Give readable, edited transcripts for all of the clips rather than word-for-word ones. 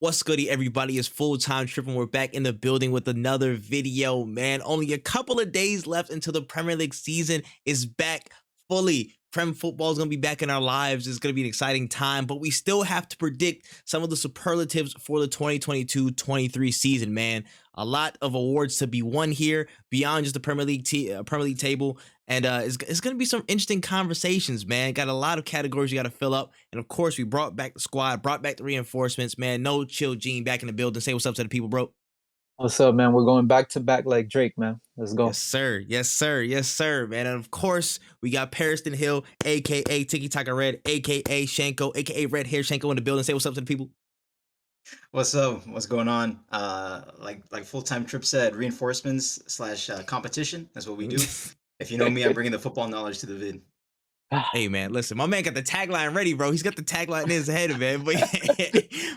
What's goody, everybody? It's full-time tripping. We're back in the building with another video, man. Only a couple of days left until the Premier League season is back fully. Prem football is going to be back in our lives. It's going to be an exciting time, but we still have to predict some of the superlatives for the 2022-23 season, man. A lot of awards to be won here beyond just the Premier League table. And it's going to be some interesting conversations, man. Got a lot of categories you got to fill up. And, of course, we brought back the squad, brought back the reinforcements, man. No Chill Gene back in the building. Say what's up to the people, bro. What's up, man? We're going back to back like Drake, man. Let's go. Yes, sir. Yes, sir. Yes, sir, man. And, of course, we got Pariston Hill, a.k.a. Tiki Taka Red, a.k.a. Shanko, a.k.a. Red Hair Shanko in the building. Say what's up to the people. What's up? What's going on? Like full-time Trip said, reinforcements / competition. That's what we do. If you know me, I'm bringing the football knowledge to the vid. Hey, man, listen, my man got the tagline ready, bro. He's got the tagline in his head, man. But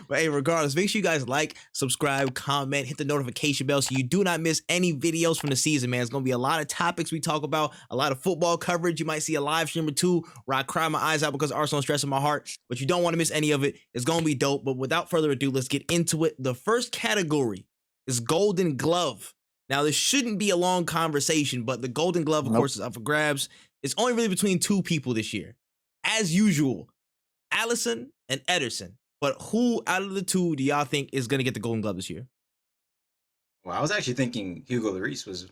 hey, regardless, make sure you guys like, subscribe, comment, hit the notification bell so you do not miss any videos from the season, man. It's going to be a lot of topics we talk about, a lot of football coverage. You might see a live stream or two where I cry my eyes out because Arsenal's stressing my heart, but you don't want to miss any of it. It's going to be dope. But without further ado, let's get into it. The first category is Golden Glove. Now, this shouldn't be a long conversation, but the Golden Glove, of course, is up for grabs. It's only really between two people this year. As usual, Alisson and Ederson. But who out of the two do y'all think is going to get the Golden Glove this year? Well, I was actually thinking Hugo Lloris was...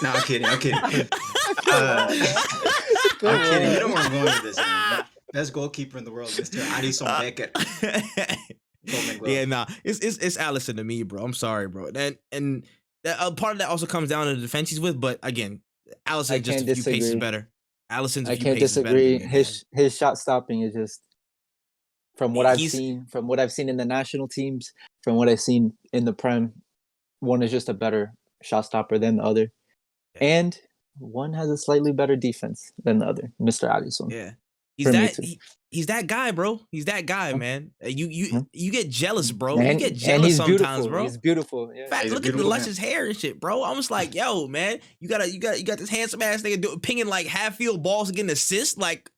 No, I'm kidding. I'm kidding. I'm kidding. You know where I'm going with this, man. Best goalkeeper in the world, Mr. Alisson Becker. Yeah, nah. It's Alisson to me, bro. I'm sorry, bro. And part of that also comes down to the defense he's with. But again, Alisson just a few paces better. Alisson's a few paces better. I can't disagree. His shot stopping is just from what I've seen in the national teams, from what I've seen in the Prem, one is just a better shot stopper than the other. Yeah. And one has a slightly better defense than the other, Mr. Alisson. Yeah. He's that guy, bro. He's that guy, man. You get jealous, bro. You get jealous sometimes, bro. He's beautiful. Yeah. Fact, look at the luscious hair and shit, bro. I'm just like, yo, man, you got this handsome ass nigga pinging like half field balls and getting assists, like.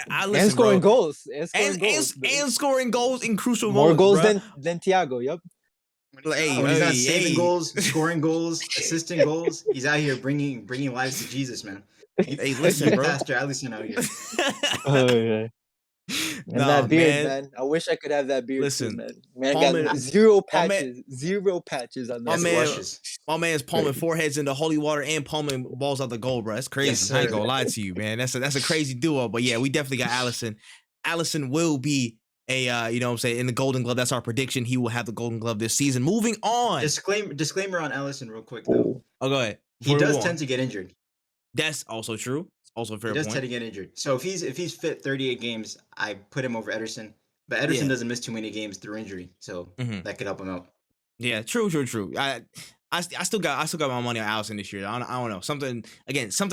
And scoring goals. And scoring goals in crucial moments. More goals bro. than Thiago. Yep. When he's not saving goals, scoring goals, assisting goals, he's out here bringing lives to Jesus, man. Hey, listen, bro. Pastor Alisson out here. Oh, yeah. And that beard, man. I wish I could have that beard. Listen, too, man. Got zero patches on this. My man's palming foreheads into holy water and palming balls out the goal, bro. That's crazy. Yes, I ain't gonna lie to you, man. That's a crazy duo. But yeah, we definitely got Alisson. Alisson will be a you know what I'm saying, in the Golden Glove. That's our prediction. He will have the Golden Glove this season. Moving on. Disclaimer on Alisson real quick though. Oh, go ahead. He does tend to get injured. That's also true. Also a fair point. He does tend to get injured. So if he's fit 38 games, I put him over Ederson. But Ederson doesn't miss too many games through injury, so that could help him out. Yeah, true. I still got my money on Alisson this year. I don't know. Something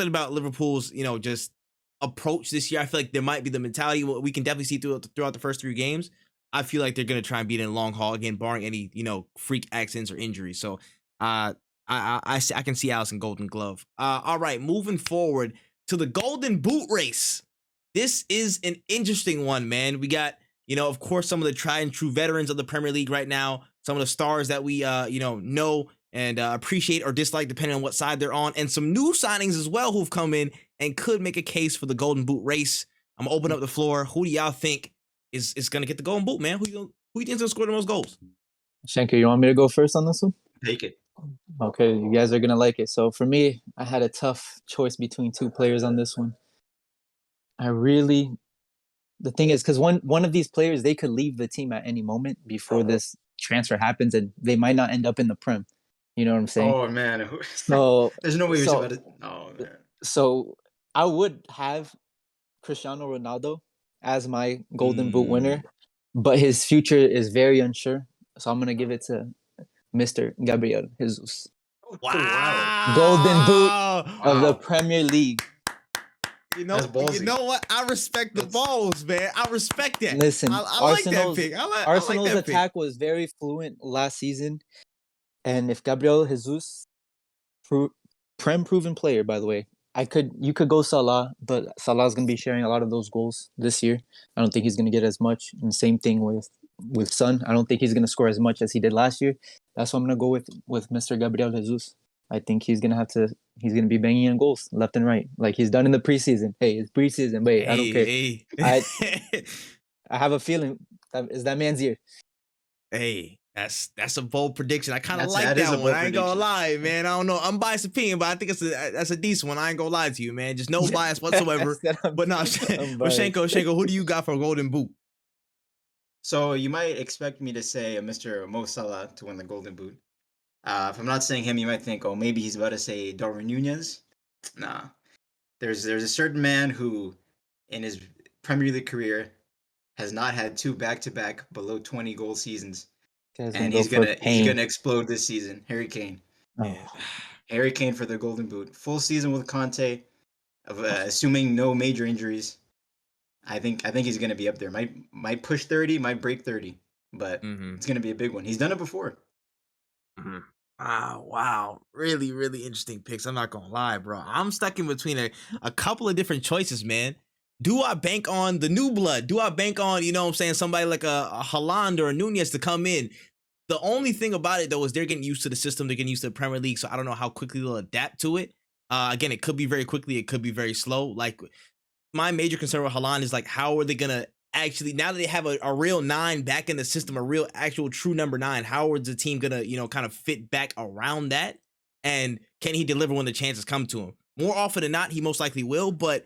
about Liverpool's, just approach this year. I feel like there might be the mentality we can definitely see throughout the first 3 games. I feel like they're gonna try and beat it in a long haul again, barring any freak accidents or injuries. So I can see Alisson Golden Glove. All right, moving forward to the Golden Boot race. This is an interesting one, man. We got, of course, some of the tried and true veterans of the Premier League right now, some of the stars that we, know and appreciate or dislike depending on what side they're on, and some new signings as well who've come in and could make a case for the Golden Boot race. I'm gonna open up the floor. Who do y'all think is gonna get the Golden Boot, man? Who you think is gonna score the most goals? Shanko, you want me to go first on this one? Take it. Okay, you guys are gonna like it. So for me, I had a tough choice between 2 players on this one. The thing is, because one of these players, they could leave the team at any moment before this transfer happens, and they might not end up in the Prem. You know what I'm saying? Oh man. So there's no way you're about it. Oh man. So I would have Cristiano Ronaldo as my Golden Boot winner, but his future is very unsure. So I'm gonna give it to Mr. Gabriel Jesus. Wow. Golden Boot of the Premier League. You know what? I respect the balls, man. I respect that. Listen, I like that pick. Arsenal's attack was very fluent last season. And if Gabriel Jesus, Prem proven player, by the way, you could go Salah, but Salah's going to be sharing a lot of those goals this year. I don't think he's going to get as much. And same thing with with Son. I don't think he's gonna score as much as he did last year. That's why I'm gonna go with Mr. Gabriel Jesus. I think he's gonna be banging in goals left and right, like he's done in the preseason. Hey, it's preseason, wait, I don't care. Hey, I have a feeling that man's year. hey, that's a bold prediction. I kind of like that that is a one. bold I ain't gonna prediction. lie, man. I don't know. Unbiased opinion, but I think that's a decent one. I ain't gonna lie to you, man. Just no bias whatsoever. But no, but Shanko, who do you got for Golden Boot? So you might expect me to say Mr. Mo Salah to win the Golden Boot. If I'm not saying him, you might think, oh, maybe he's about to say Darwin Nunez. Nah, there's a certain man who, in his Premier League career, has not had 2 back-to-back below 20 goal seasons, and he's gonna explode this season. Harry Kane. Oh. Harry Kane for the Golden Boot. Full season with Conte, assuming no major injuries. I think he's gonna be up there. Might push 30, might break 30, but it's gonna be a big one. He's done it before. Wow. Really, really interesting picks. I'm not gonna lie, bro. I'm stuck in between a couple of different choices, man. Do I bank on the new blood? Do I bank on, you know what I'm saying, somebody like a Haaland or a Nunez to come in? The only thing about it, though, is they're getting used to the system. They're getting used to the Premier League, so I don't know how quickly they'll adapt to it. Again, it could be very quickly. It could be very slow. Like, my major concern with Haaland is, like, how are they going to actually, now that they have a real 9 back in the system, a real actual true number 9, how is the team going to, you know, kind of fit back around that? And can he deliver when the chances come to him? More often than not, he most likely will, but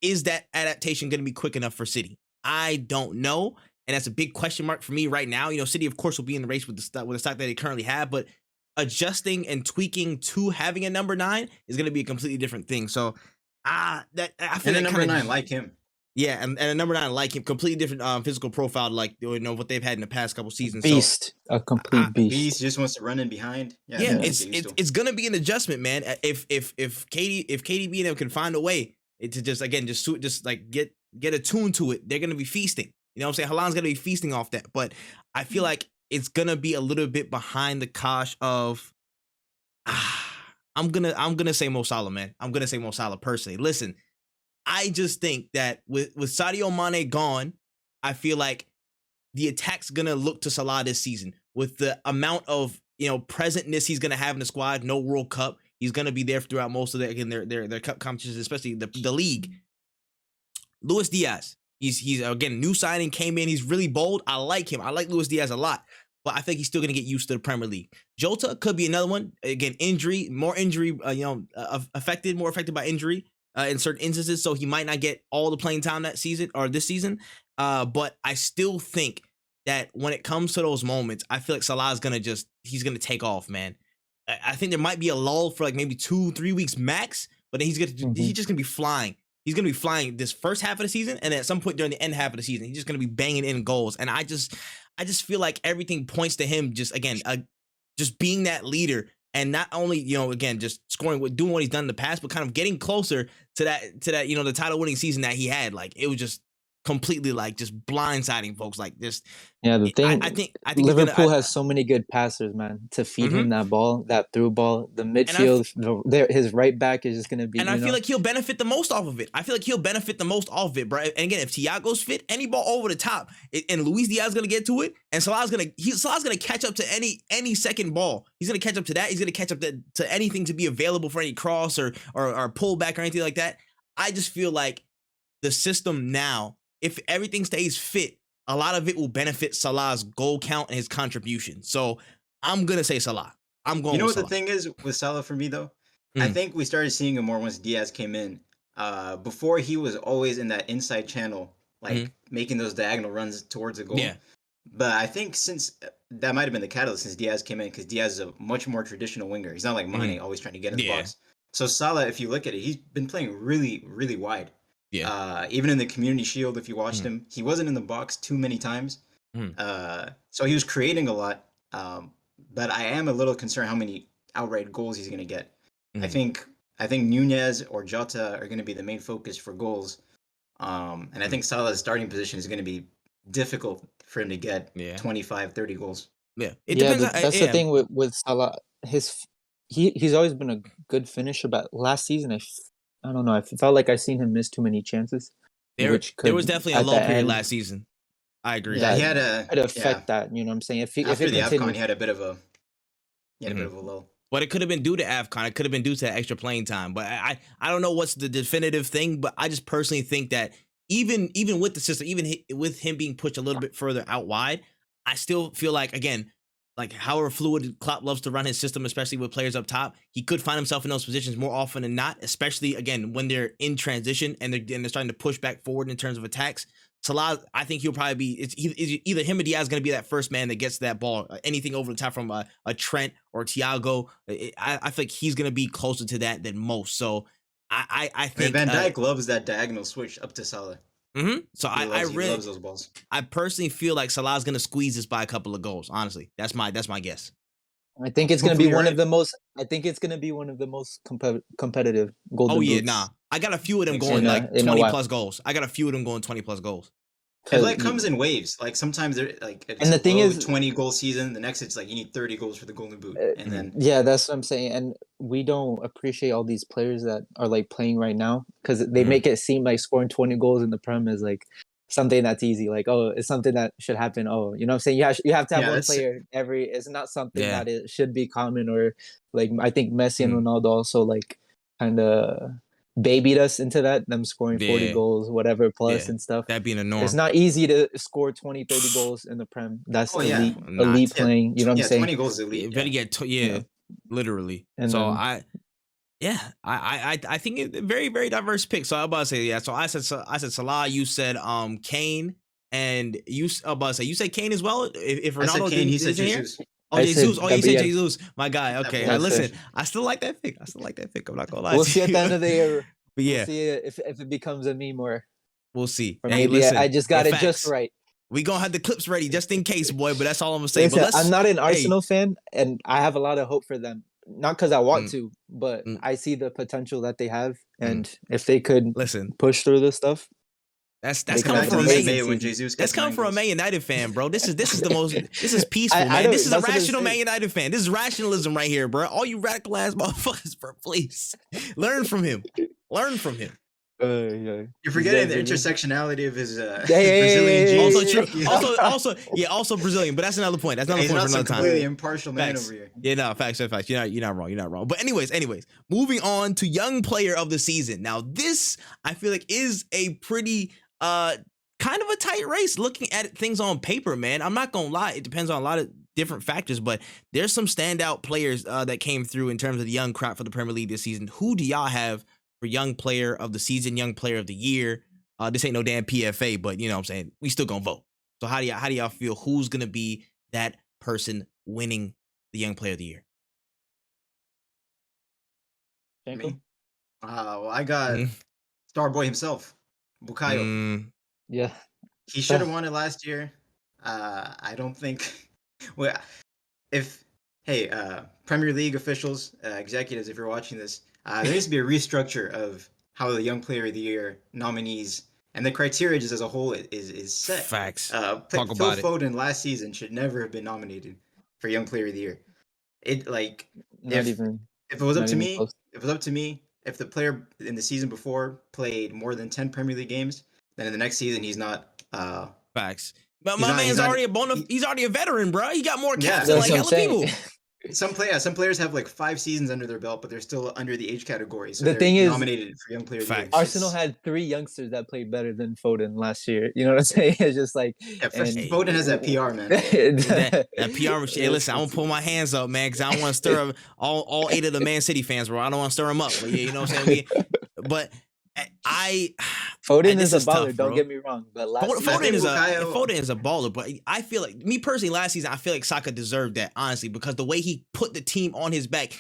is that adaptation going to be quick enough for City? I don't know. And that's a big question mark for me right now. You know, City, of course, will be in the race with the stock that they currently have, but adjusting and tweaking to having a number 9 is going to be a completely different thing. So, I feel like number 9 like him. Yeah, and a number 9 like him, completely different physical profile, like, you know, what they've had in the past couple seasons. Beast, so, a complete beast. Beast just wants to run in behind. Yeah, it's gonna be an adjustment, man. If KDB and them can find a way to just like get attuned to it, they're gonna be feasting. You know what I'm saying? Haaland's gonna be feasting off that, but I feel like it's gonna be a little bit behind the cosh of. I'm gonna say Mo Salah, man. I'm gonna say Mo Salah personally. Listen, I just think that with Sadio Mane gone, I feel like the attack's gonna look to Salah this season with the amount of, you know, presentness he's gonna have in the squad. No World Cup, he's gonna be there throughout most of their cup competitions, especially the league. Luis Diaz, he's again new signing, came in. He's really bold. I like him. I like Luis Diaz a lot. But I think he's still going to get used to the Premier League. Jota could be another one. Again, more injury, more affected by injury in certain instances. So he might not get all the playing time that season or this season. But I still think that when it comes to those moments, I feel like Salah's he's going to take off, man. I think there might be a lull for like maybe 2-3 weeks max, but then he's just going to be flying. He's going to be flying this first half of the season, and at some point during the end half of the season, he's just going to be banging in goals. And I just feel like everything points to him just being that leader, and not only, you know, again, just doing what he's done in the past, but kind of getting closer to that, you know, the title winning season that he had. Like, it was just completely like just blindsiding folks like this. Yeah, the thing, I think Liverpool has so many good passers, man, to feed him that ball, that through ball. The midfield, his right back is just going to be. And I feel like he'll benefit the most off of it. Bro. And again, if Thiago's fit, any ball over the top, and Luis Diaz is going to get to it, and Salah's going to catch up to any second ball. He's going to catch up to that. He's going to catch up to anything to be available for any cross or pull back or anything like that. I just feel like the system now, if everything stays fit, a lot of it will benefit Salah's goal count and his contribution. So I'm going to say Salah. I'm going. You know what the thing is with Salah for me, though? I think we started seeing him more once Diaz came in. Before, he was always in that inside channel, like making those diagonal runs towards a goal. Yeah. But I think since that might have been the catalyst since Diaz came in, because Diaz is a much more traditional winger. He's not like Mane, always trying to get in the box. So Salah, if you look at it, he's been playing really, really wide. Yeah. Even in the Community Shield, if you watched him, he wasn't in the box too many times. So he was creating a lot. But I am a little concerned how many outright goals he's going to get. I think Nunez or Jota are going to be the main focus for goals. And I think Salah's starting position is going to be difficult for him to get 25, 30 goals. Yeah. That's the thing with Salah. He's always been a good finisher, but last season, I don't know. I felt like I seen him miss too many chances. There was definitely a low period last season. I agree. Yeah, he had a could affect that. You know what I'm saying? If it after the AFCON, continues, he had a bit of a lull. But it could have been due to AFCON. It could have been due to that extra playing time. But I don't know what's the definitive thing. But I just personally think that even with the system, even with him being pushed a little bit further out wide, I still feel like, again, like however fluid Klopp loves to run his system, especially with players up top, he could find himself in those positions more often than not, especially, again, when they're in transition and they're starting to push back forward in terms of attacks. Salah, I think he'll probably be, it's either him or Diaz going to be that first man that gets that ball, anything over the top from a Trent or Thiago. I think he's going to be closer to that than most. So I think Van Dijk loves that diagonal switch up to Salah. So he really loves those balls. I personally feel like Salah's going to squeeze this by a couple of goals. Honestly, that's my guess. I think it's going to be one of the most. I think it's going to be one of the most competitive golden boots. Nah, I got a few of them going like 20 plus goals. I got a few of them going 20 plus goals. It like comes in waves. Like sometimes they're like, and the thing is, 20-goal season. The next it's like you need 30 goals for the golden boot, and then that's what I'm saying. And we don't appreciate all these players that are like playing right now because they make it seem like scoring 20 goals in the Prem is like something that's easy. Like, oh, it's something that should happen. Oh, you know what I'm saying? You have to have one player every. It's not something that it should be common, or like I think Messi and Ronaldo also like kind of babied us into that, them scoring 40 goals, whatever plus and stuff. That being a norm. It's not easy to score 20, 30 gols in the Prem. That's elite playing. You know what I'm saying? 20 goals elite. You better get literally. And so I think it's a very, very diverse pick. So I'm about to say, so I said Salah, you said Kane, and you about to say you said Kane as well. If Ronaldo I said Kane, he said Jesus. Jesus. You said Jesus. My guy. Okay. Listen, I still like that pick. I'm not gonna lie. We'll see at the end of the year. But we'll see if it becomes a meme or we'll see. Hey, listen, I just got it just right. We gonna have the clips ready just in case, boy. But that's all I'm gonna say. Listen, I'm not an Arsenal fan, and I have a lot of hope for them. Not because I want to, but I see the potential that they have, and if they could push through this stuff. That's coming from a Man United fan, bro. This is peaceful, man. This is a rational Man United fan. This is rationalism right here, bro. All you radical ass motherfuckers, bro, please learn from him. You're forgetting the intersectionality of his Brazilian genes. Also true. Also Brazilian, but that's another point. That's another point for another time. Completely impartial man over here. Yeah, no, facts. You're not wrong. But anyways, moving on to young player of the season. Now, this I feel like is a pretty kind of a tight race looking at things on paper, man. I'm not gonna lie, it depends on a lot of different factors, but there's some standout players that came through in terms of the young crop for the Premier League this season. Who do y'all have for young player of the season, young player of the year? This ain't no damn PFA, but you know what I'm saying, we still gonna vote. So how do y'all feel who's gonna be that person winning the young player of the year? Shanko? Well, I got Starboy himself, Bukayo. Yeah. He should have won it last year. I don't think. Well, Premier League officials, executives, if you're watching this, there needs to be a restructure of how the Young Player of the Year nominees and the criteria just as a whole is set. Facts. Phil Foden last season should never have been nominated for Young Player of the Year. If it was up to me, if the player in the season before played more than 10 Premier League games, then in the next season he's not. Facts. But my man's already he's already a veteran, bro. He got more caps than like hella people. Some players have like 5 seasons under their belt, but they're still under the age category. So the thing is, nominated for Young Player of the Year. Arsenal had 3 youngsters that played better than Foden last year. You know what I'm saying? It's just like Foden has that PR, man. that PR. Hey, listen, I won't pull my hands up, man, because I don't want to stir up all 8 of the Man City fans, bro. I don't want to stir them up. But yeah, you know what I'm saying. But Foden is a baller. Tough, don't get me wrong, but Foden is a baller. But I feel like me personally, last season, I feel like Saka deserved that, honestly, because the way he put the team on his back,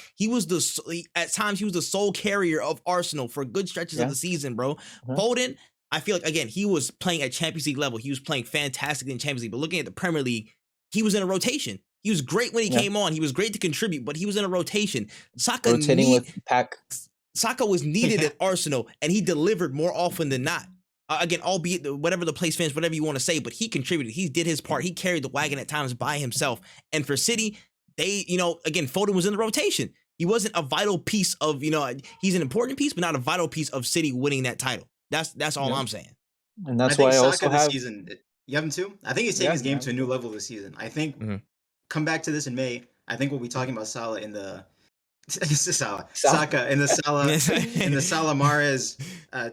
at times he was the sole carrier of Arsenal for good stretches of the season, bro. Foden, I feel like again he was playing at Champions League level. He was playing fantastically in Champions League, but looking at the Premier League, he was in a rotation. He was great when he came on. He was great to contribute, but he was in a rotation. Saka was needed at Arsenal, and he delivered more often than not. Again, albeit whatever the place finish, whatever you want to say, but he contributed. He did his part. He carried the wagon at times by himself. And for City, again, Foden was in the rotation. He wasn't a vital piece of, he's an important piece, but not a vital piece of City winning that title. That's all I'm saying. And that's why I also have. You have him too? I think he's taking his game to a new level this season. I think come back to this in May. I think we'll be talking about Salah in the Saka in the Salah Mahrez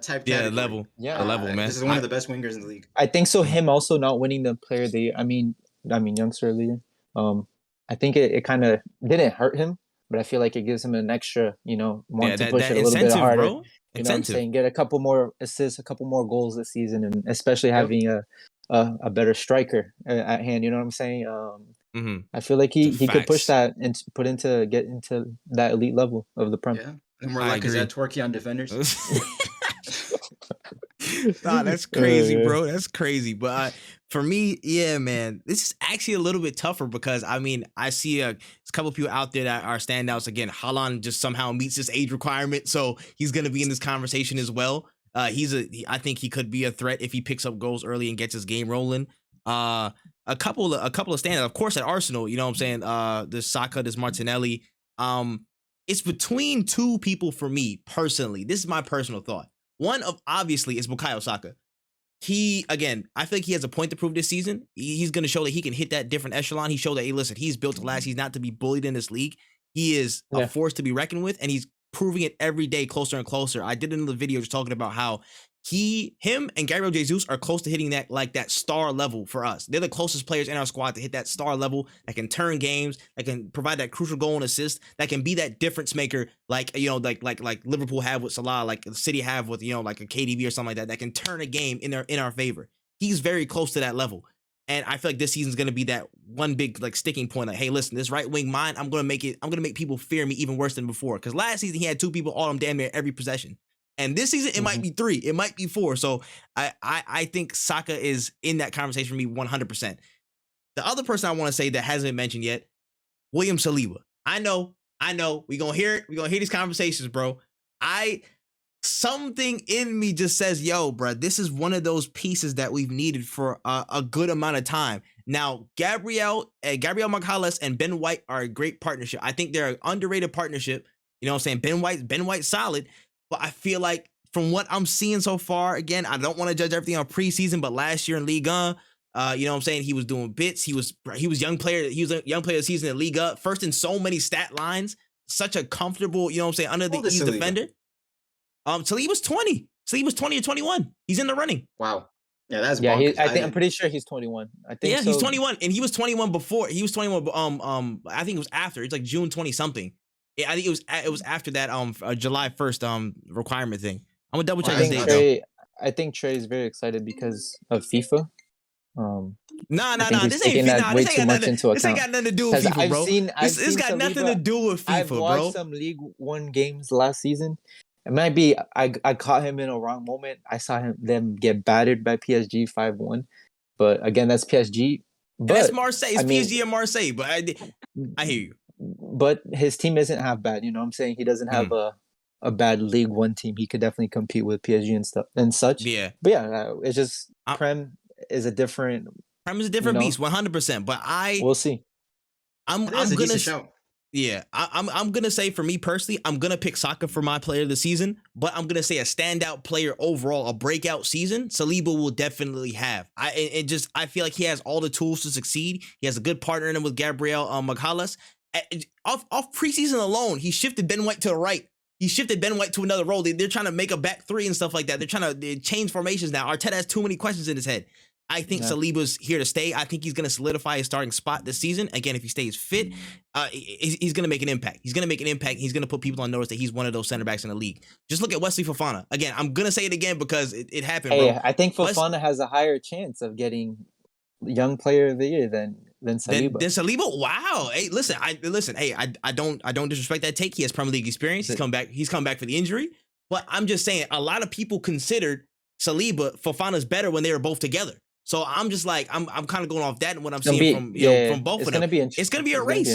type category. Level. Yeah, level, man. This is one of the best wingers in the league. I think so. Him also not winning the player of the year. I mean, youngster of the year. I think it kind of didn't hurt him, but I feel like it gives him an extra, want to push it a little bit harder. Bro. You know what I'm saying? Get a couple more assists, a couple more goals this season, and especially having a better striker at hand. You know what I'm saying? I feel like he could push that and get into that elite level of the Prem. Yeah, and we're like, is that Torquay on defenders? Nah, that's crazy, bro. That's crazy. But for me, yeah, man, this is actually a little bit tougher because I see a couple of people out there that are standouts. Again, Haaland just somehow meets this age requirement, so he's going to be in this conversation as well. I think he could be a threat if he picks up goals early and gets his game rolling. A couple of standouts, of course, at Arsenal. You know what I'm saying? There's Saka, there's Martinelli. It's between two people for me personally. This is my personal thought. One of obviously is Bukayo Saka. I feel like he has a point to prove this season. He's going to show that he can hit that different echelon. He showed that, hey, listen, he's built to last. He's not to be bullied in this league. He is a force to be reckoned with, and he's proving it every day closer and closer. I did another video just talking about how him and Gabriel Jesus are close to hitting that star level for us. They're the closest players in our squad to hit that star level that can turn games, that can provide that crucial goal and assist, that can be that difference maker, like Liverpool have with Salah, like the City have with like a KDB or something like that can turn a game in our favor. He's very close to that level. And I feel like this season's gonna be that one big sticking point. Like, hey, listen, this right wing mine, I'm gonna make people fear me even worse than before. Because last season he had two people all him damn near every possession. And this season, it might be 3. It might be 4. So I think Saka is in that conversation for me 100%. The other person I want to say that hasn't been mentioned yet, William Saliba. I know. We're going to hear it. We're going to hear these conversations, bro. Something in me just says, yo, bro, this is one of those pieces that we've needed for a good amount of time. Now, Gabriel Magalhaes and Ben White are a great partnership. I think they're an underrated partnership. You know what I'm saying? Ben White's solid. But I feel like from what I'm seeing so far, again, I don't want to judge everything on preseason, but last year in Ligue 1, you know what I'm saying? He was doing bits. He was young player. He was a young player of the season in Ligue 1, first in so many stat lines, such a comfortable, you know what I'm saying, under the ease defender. Till he was 20. So he was 20 or 21. He's in the running. Wow. Yeah, that's I'm pretty sure he's 21. I think he's 21, and he was 21 before. He was 21. I think it was after. It's like June 20 something. I think it was after that July 1st requirement thing. I'm gonna double check his date. I think Trey is very excited because of FIFA. Nah. This ain't got nothing to do with FIFA, bro. This got nothing to do with FIFA, I've watched some League 1 games last season. It might be I caught him in a wrong moment. I saw them get battered by PSG 5-1. But again, that's PSG. But that's Marseille. It's PSG and Marseille. But I hear you. But his team isn't half bad. You know what I'm saying? He doesn't have a bad League 1 team. He could definitely compete with PSG and stuff and such. Yeah. But yeah, it's just Prem is a different beast, 100%. But we'll see. I'm gonna show. Yeah, I'm gonna say for me personally, I'm gonna pick Saka for my player of the season, but I'm gonna say a standout player overall, a breakout season, Saliba will definitely have. I feel like he has all the tools to succeed. He has a good partner in him with Gabriel Magalhaes. Off preseason alone, he shifted Ben White to the right. He shifted Ben White to another role. They're trying to make a back 3 and stuff like that. They're trying to change formations now. Arteta has too many questions in his head. I think Saliba's here to stay. I think he's going to solidify his starting spot this season. Again, if he stays fit, he's going to make an impact. He's going to make an impact. He's going to put people on notice that he's one of those center backs in the league. Just look at Wesley Fofana. Again, I'm going to say it again because it happened, bro. I think Fofana has a higher chance of getting young player of the year than Saliba. Than Saliba? Wow. Hey, listen. Hey, I don't disrespect that take. He has Premier League experience. He's come back for the injury. But I'm just saying, a lot of people considered Fofana's better when they were both together. So I'm just like, I'm kind of going off that and what I'm seeing from both of them. It's going to be a race.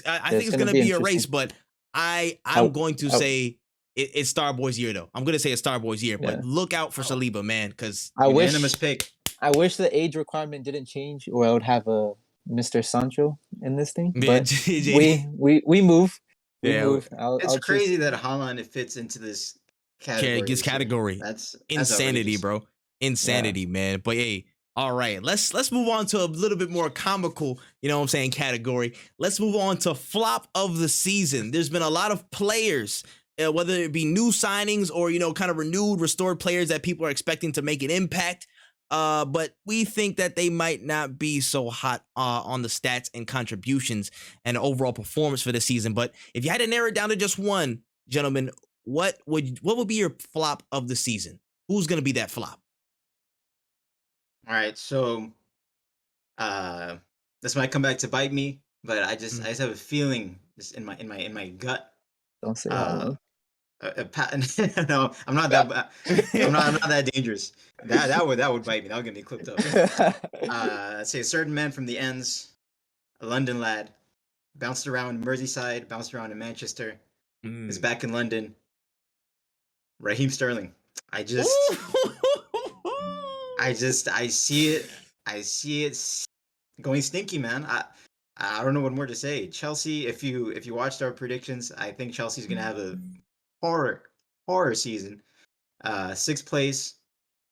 I think it's going to be a race, but I'm going to say it's Starboy's year, though. I'm going to say it's Starboy's year, but look out for Saliba, man, because unanimous pick. I wish the age requirement didn't change, or I would have a Mr. Sancho in this thing. But we move. It's crazy that Haaland fits into this category. Category. That's insanity, bro. Insanity, man. But hey, All right, let's move on to a little bit more comical, you know what I'm saying, category. Let's move on to flop of the season. There's been a lot of players, whether it be new signings or, you know, kind of renewed, restored players that people are expecting to make an impact. But we think that they might not be so hot on the stats and contributions and overall performance for the season. But if you had to narrow it down to just one, gentlemen, what would be your flop of the season? Who's going to be that flop? All right, so this might come back to bite me, but I just have a feeling just in my gut. Don't say no, I'm not that I'm not that dangerous. That would bite me. That would get me clipped up. Let's say a certain man from the ends, a London lad, bounced around Merseyside, bounced around in Manchester, is back in London. Raheem Sterling. I see it going stinky, man. I don't know what more to say. Chelsea, if you watched our predictions, I think Chelsea's gonna have a horror season. 6th place,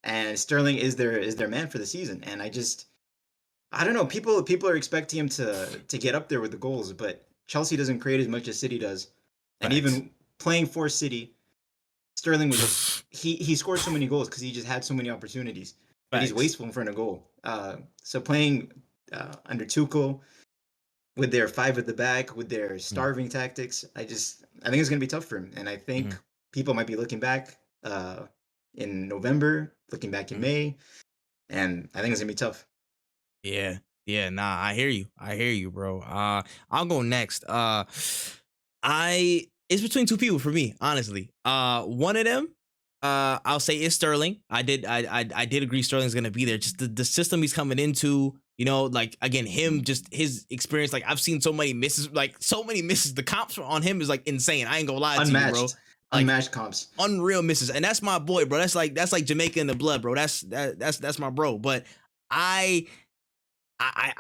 and Sterling is their man for the season. And I don't know. People are expecting him to get up there with the goals, but Chelsea doesn't create as much as City does. And even playing for City, Sterling was he scored so many goals because he just had so many opportunities. But he's wasteful in front of goal. So playing under Tuchel with their 5 at the back, with their starving tactics, I think it's gonna be tough for him. And I think people might be looking back in November, looking back in May, and I think it's gonna be tough. Yeah, nah, I hear you, bro. I'll go next. It's between two people for me, honestly. One of them, I'll say is Sterling. I did agree Sterling's gonna be there. Just the system he's coming into, you know, like again, just his experience. Like I've seen so many misses. The comps on him is like insane. I ain't gonna lie to you, bro. Like, unmatched comps, unreal misses, and that's my boy, bro. That's like Jamaica in the blood, bro. That's my bro. But I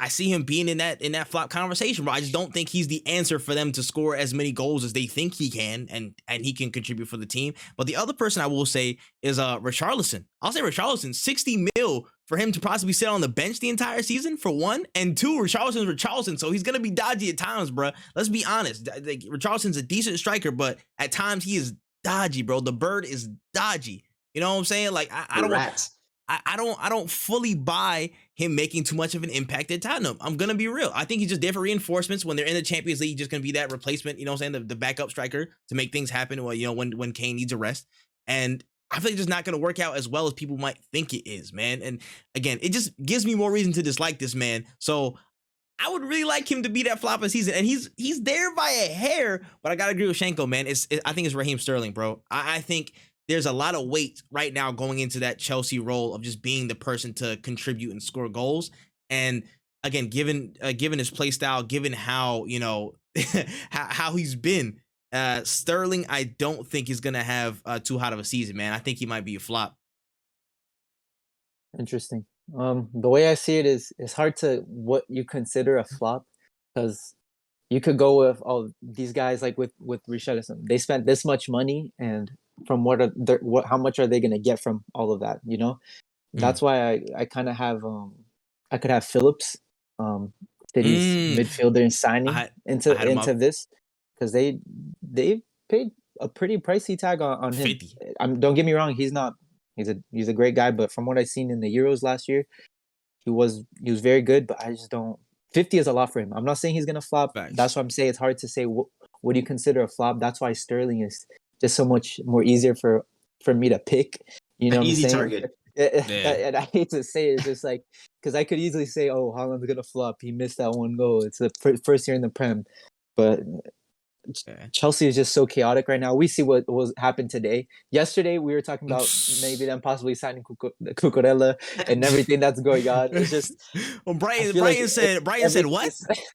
see him being in that flop conversation, bro. I just don't think he's the answer for them to score as many goals as they think he can, and he can contribute for the team. But the other person I will say is Richarlison. I'll say Richarlison, 60 mil for him to possibly sit on the bench the entire season, for one, and two, Richarlison, so he's gonna be dodgy at times, bro. Let's be honest. Like, Richarlison's a decent striker, but at times he is dodgy, bro. The bird is dodgy. You know what I'm saying? Like I don't fully buy him making too much of an impact at Tottenham. I'm gonna be real. I think he's just there for reinforcements. When they're in the Champions League, he's just gonna be that replacement, you know what I'm saying, the backup striker to make things happen. Well, you know, when Kane needs a rest. And I feel like it's just not gonna work out as well as people might think it is, man. And again, it just gives me more reason to dislike this man. So I would really like him to be that flop of the season, and he's there by a hair. But I gotta agree with Shanko, man. I think it's Raheem Sterling, bro. I think there's a lot of weight right now going into that Chelsea role of just being the person to contribute and score goals. And again, given his play style, given how, you know, how he's been, Sterling, I don't think he's gonna have too hot of a season, man. I think he might be a flop. Interesting. The way I see it is, it's hard to what you consider a flop, because you could go with these guys, like with Richarlison. They spent this much money, and from how much are they going to get from all of that, you know? That's why I kind of have I could have Phillips, City's midfielder, and signing into this, because they paid a pretty pricey tag on him. 50. Don't get me wrong, he's a great guy, but from what I've seen in the Euros last year, he was very good, but I just don't. 50 is a lot for him. I'm not saying he's gonna flop. Thanks. That's why I'm saying it's hard to say what do you consider a flop. That's why Sterling is just so much more easier for me to pick. You know, an what easy I'm saying? target. And I hate to say it, it's just like, because I could easily say, oh, Haaland's gonna flop. He missed that one goal. It's the first year in the Prem, but Chelsea is just so chaotic right now. We see what happened today. Yesterday, we were talking about maybe them possibly signing Cucurella and everything that's going on. It's just well, Brian said what?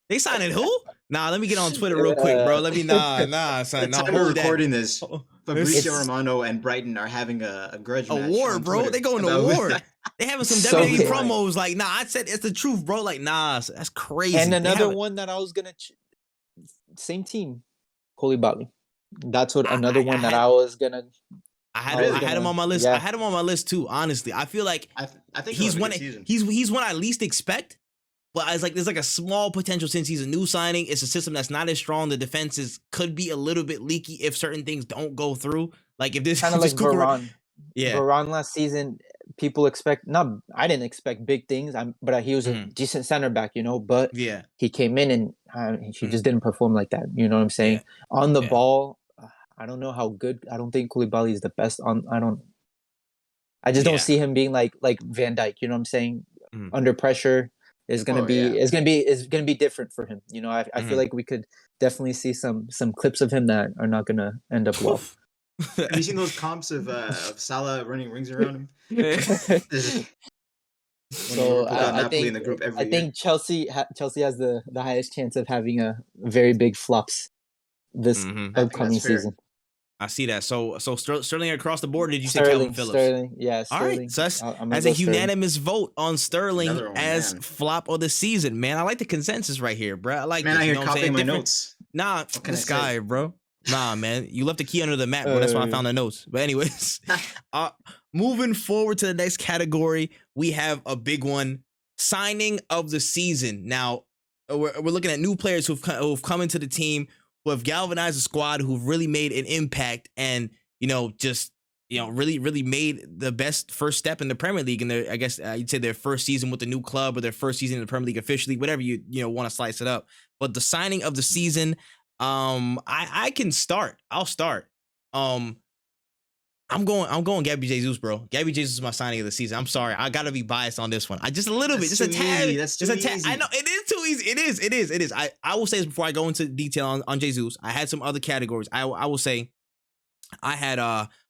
They signing who? Nah, let me get on Twitter real quick, bro. Let me son. The time we're recording this, Fabrizio Romano and Brighton are having a grudge match. War, bro. They going to war. They having some WWE promos. Like, nah, I said it's the truth, bro. Like, nah, that's crazy. And another one that I was gonna same team. Koulibaly. That's what another one that I was gonna I had him on my list. Yeah. I had him on my list too. Honestly, I feel like I think he's one. He's one I least expect. But I was like, there's like a small potential since he's a new signing. It's a system that's not as strong. The defenses could be a little bit leaky if certain things don't go through. Like if this kind of like Varane. Yeah. Varane last season, people I didn't expect big things, but he was a decent center back, but yeah, he came in and he just didn't perform like that. You know what I'm saying? Yeah. On the ball, I don't know how good. I don't think Koulibaly is the best I just don't see him being like Van Dijk, you know what I'm saying? Under pressure is going to be different for him. I feel like we could definitely see some clips of him that are not going to end up well. Have you seen those comps of Salah running rings around him? So I think Chelsea has the highest chance of having a very big flops this upcoming season. I see that. So Sterling across the board. Did you say Sterling, Calvin Phillips? Sterling, yeah. Sterling. All right, so that's a unanimous vote on Sterling as flop of the season. Man, I like the consensus right here, bro. I like. Man, I hear copying my notes. Nah, this guy, bro. Nah, man, you left the key under the mat, bro. That's why I found the notes. But anyways, moving forward to the next category, we have a big one: signing of the season. Now, we're looking at new players who've come into the team, who have galvanized the squad, who've really made an impact, and really made the best first step in the Premier League. And I guess you'd say their first season with the new club, or their first season in the Premier League officially, whatever you want to slice it up. But the signing of the season. I can start. I'll start. I'm going Gabby Jesus, bro. Gabby Jesus is my signing of the season. I'm sorry. I gotta be biased on this one. I just a little bit, just a tad. That's too easy. I know it is too easy. It is. I will say this before I go into detail on Jesus. I had some other categories. I will say I had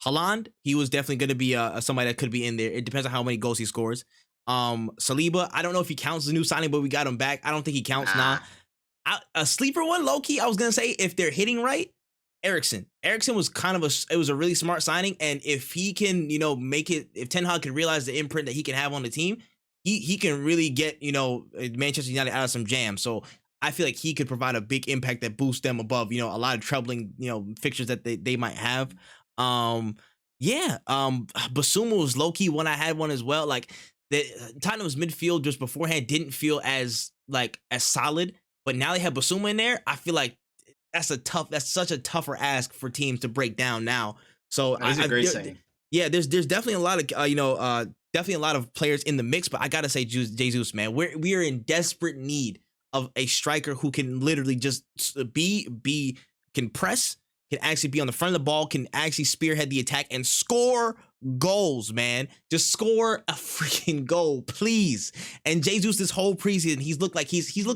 Haaland. He was definitely going to be somebody that could be in there. It depends on how many goals he scores. Saliba, I don't know if he counts as a new signing, but we got him back. I don't think he counts now. A sleeper one, low key, I was gonna say, if they're hitting right, Erickson was it was a really smart signing, and if he can make it, if Ten Hag can realize the imprint that he can have on the team, he can really get Manchester United out of some jam. So I feel like he could provide a big impact that boosts them above a lot of troubling fixtures that they might have. Basuma was low key one. I had one as well. Like the Tottenham's midfield just beforehand didn't feel as solid. But now they have Basuma in there. I feel like that's such a tougher ask for teams to break down now. So that's a great signing. Yeah, there's definitely a lot of definitely a lot of players in the mix. But I gotta say, Jesus, man, we are in desperate need of a striker who can literally just can press, can actually be on the front of the ball, can actually spearhead the attack and score goals, man. Just score a freaking goal, please. And Jesus, this whole preseason, he's looked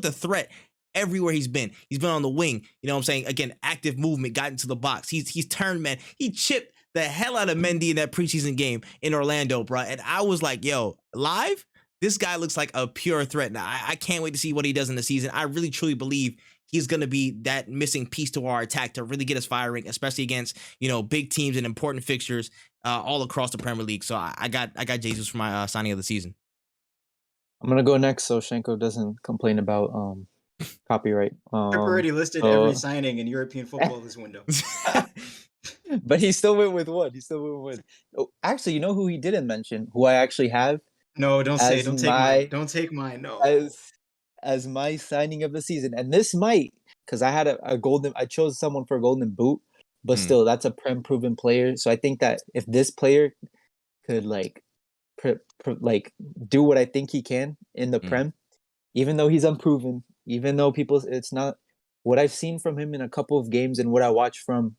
a threat everywhere he's been. He's been on the wing. You know what I'm saying? Again, active movement, got into the box. He's turned, man. He chipped the hell out of Mendy in that preseason game in Orlando, bro. And I was like, yo, live, this guy looks like a pure threat. Now, I can't wait to see what he does in the season. I really, truly believe he's going to be that missing piece to our attack to really get us firing, especially against, big teams and important fixtures all across the Premier League. So I got Jesus for my signing of the season. I'm going to go next so Shanko doesn't complain about copyright. I've already listed every signing in European football this window. But he still went with one. Oh, actually, you know who he didn't mention? Who I actually have? No, don't say. Don't take mine. No. As my signing of the season, and this might, because I had I chose someone for a golden boot, but still, that's a Prem proven player. So I think that if this player could do what I think he can in the Prem, even though he's unproven, even though it's not what I've seen from him in a couple of games and what I watched from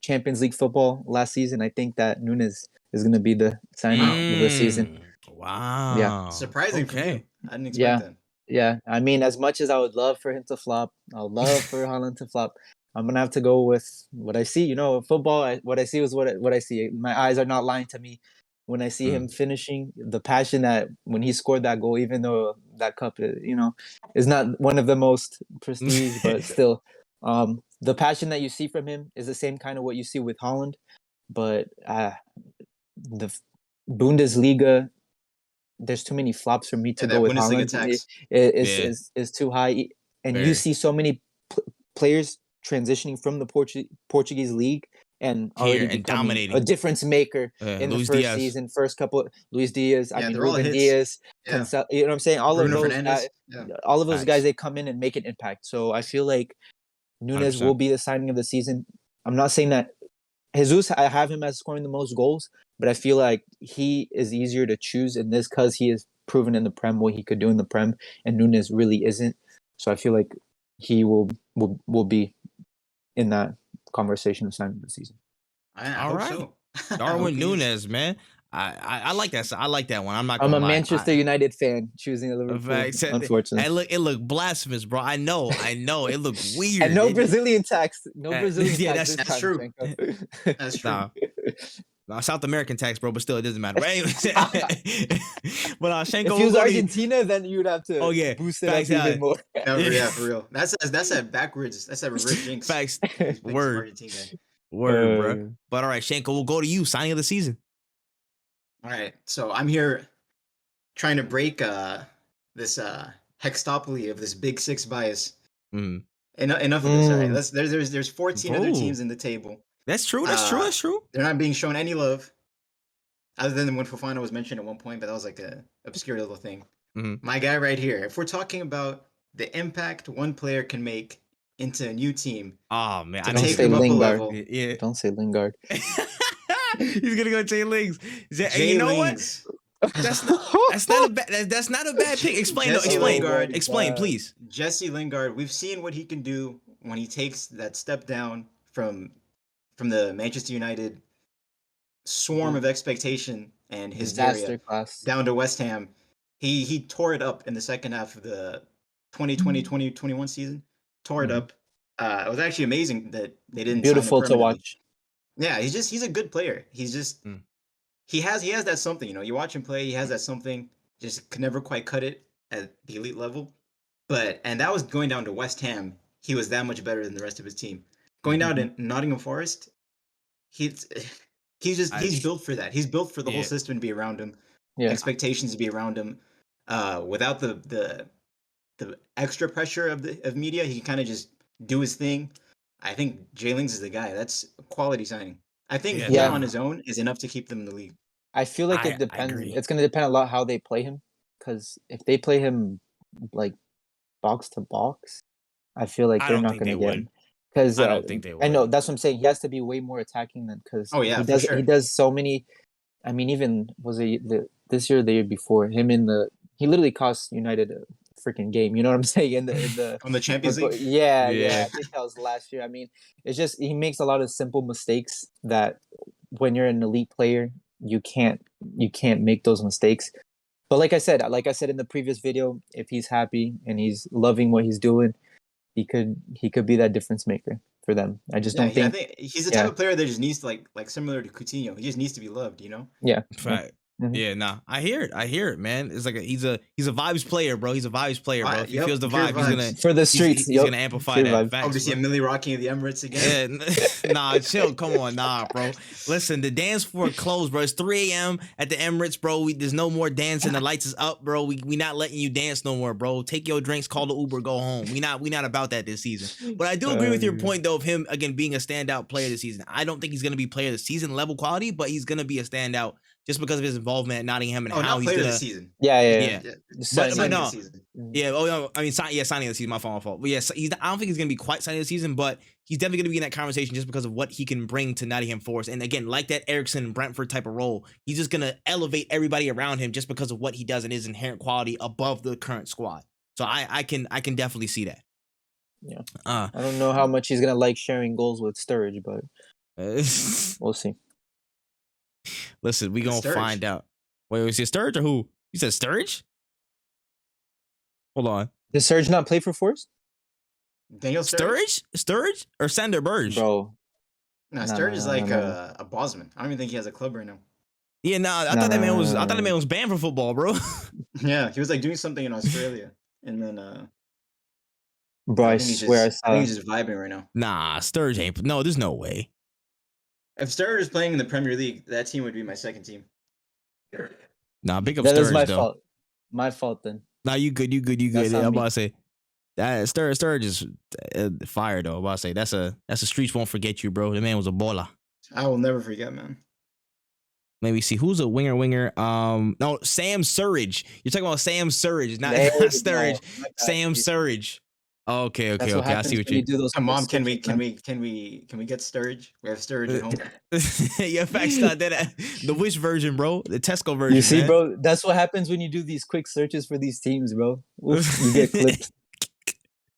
Champions League football last season, I think that Nunes is going to be the signing of the season. Wow. Yeah. Surprising for you. I didn't expect that. Yeah. I mean, as much as I would love for him to flop, I would love for Haaland to flop, I'm going to have to go with what I see. Football, what I see is what I see. My eyes are not lying to me. When I see him finishing, the passion that when he scored that goal, even though that cup, is not one of the most prestige, but still, the passion that you see from him is the same kind of what you see with Haaland. But the Bundesliga, there's too many flops for me to go with Haaland. Is too high, and you see so many players transitioning from the Portuguese league and already becoming a difference maker in the first season, first couple. Luis Diaz, I mean, Ruben Diaz, you know what I'm saying? All Bruno of those Fernandez. guys, all of those guys, they come in and make an impact. So I feel like Nunes 100%. Will be the signing of the season. I'm not saying that Jesus, I have him as scoring the most goals, but I feel like he is easier to choose in this because he has proven in the Prem what he could do in the Prem, and Nunes really isn't. So I feel like he will be in that conversation of signing of the season. I hope so. Darwin Nunes, man. I like that. I like that one. I'm a Manchester United fan choosing a Liverpool. Unfortunately, it looked blasphemous, bro. I know. It looked weird. And no Brazilian tax. No Brazilian tax. That's true. That's true. No, South American tax, bro, but still, it doesn't matter. But anyways, Shanko, if you was Argentina, then you'd have to boost it up even more. Yeah, for real. That's a backwards. That's a reverse jinx. Facts. Word, bro. But all right, Shanko, we'll go to you. Signing of the season. All right, so I'm here trying to break this hextopoly of this Big Six bias. Enough of this. All right, there's 14 other teams in the table. That's true. That's true. They're not being shown any love, other than when Fofana was mentioned at one point, but that was like a obscure little thing. My guy right here. If we're talking about the impact one player can make into a new team, oh man, don't say Lingard. Yeah, don't say Lingard. He's gonna go Jay Lings. You know what? That's not a bad pick. Explain, please. Jesse Lingard. We've seen what he can do when he takes that step down from the Manchester United swarm of expectation and hysteria down to West Ham. He tore it up in the second half of the 2020-2021 season. Tore it up. It was actually amazing that they didn't. Beautiful to watch. Yeah, he's a good player. He's just he has that something, you know. You watch him play, he has that something. Just could never quite cut it at the elite level. And that was going down to West Ham. He was that much better than the rest of his team. Going down to Nottingham Forest, he's built for that. He's built for the whole system to be around him. Yeah. Expectations to be around him. Without the extra pressure of media, he can kind of just do his thing. I think Jay Lings is the guy. That's a quality signing. I think him on his own is enough to keep them in the league. I feel like it depends. It's going to depend a lot how they play him. Because if they play him like box to box, I feel like they're not going to get him. Because I don't think they would. I know that's what I'm saying. He has to be way more attacking than because he does so many. I mean, even was it this year or the year before? He literally cost United a freaking game. You know what I'm saying? In the on the Champions League. Yeah. I think that was last year. I mean, it's just he makes a lot of simple mistakes that when you're an elite player, you can't make those mistakes. But like I said in the previous video, if he's happy and he's loving what he's doing, he could be that difference maker for them. I just don't think. I think he's the type of player that just needs to like similar to Coutinho. He just needs to be loved, you know? Yeah. Right. Mm-hmm. Yeah, nah. I hear it, man. It's like he's a vibes player, bro. He's a vibes player, bro. If he feels the vibe, he's gonna for the streets. He's gonna amplify that. Facts, to see a Millie rocking the Emirates again. Yeah, nah, chill. Come on, nah, bro. Listen, the dance floor closed, bro. It's 3 a.m. at the Emirates, bro. There's no more dancing. The lights is up, bro. We not letting you dance no more, bro. Take your drinks, call the Uber, go home. We not about that this season. But I do agree with your point though of him again being a standout player this season. I don't think he's gonna be player of the season level quality, but he's gonna be a standout. Just because of his involvement at Nottingham and how he's gonna. This season. Yeah. But no. Yeah. Oh, no. I mean, signing of the season. My fault. But yeah, I don't think he's gonna be quite signing of the season, but he's definitely gonna be in that conversation just because of what he can bring to Nottingham Forest. And again, like that Erickson Brentford type of role, he's just gonna elevate everybody around him just because of what he does and his inherent quality above the current squad. So I can definitely see that. Yeah. I don't know how much he's gonna like sharing goals with Sturridge, but we'll see. Listen, we gonna find out. Wait, was it Sturridge or who? You said Sturridge? Hold on. Did Sturridge not play for Forest? Daniel Sturridge or Sander Berge? Bro. Sturridge is like a Bosman. I don't even think he has a club right now. Yeah, I thought that man was banned from football, bro. Yeah, he was like doing something in Australia, and then bro, I swear I think he's just vibing right now. Nah, Sturridge ain't. No, there's no way. If Sturridge is playing in the Premier League, that team would be my second team. Nah, big up Sturridge, though. That is my fault. My fault then. Nah, you good. Yeah, I'm about to say that Sturridge is fire though. I'm about to say that's a streets won't forget you, bro. The man was a baller. I will never forget, man. Let me see who's a winger. No, Sam Surridge. You're talking about Sam Surridge, not Sturridge. Sam Surridge. Okay. I see what you do those. Come on, can we get Sturridge? We have Sturridge at home. Yeah, facts. Not that the Wish version, bro. The Tesco version. You see, man. bro. That's what happens when you do these quick searches for these teams, bro. Oof, you get clipped.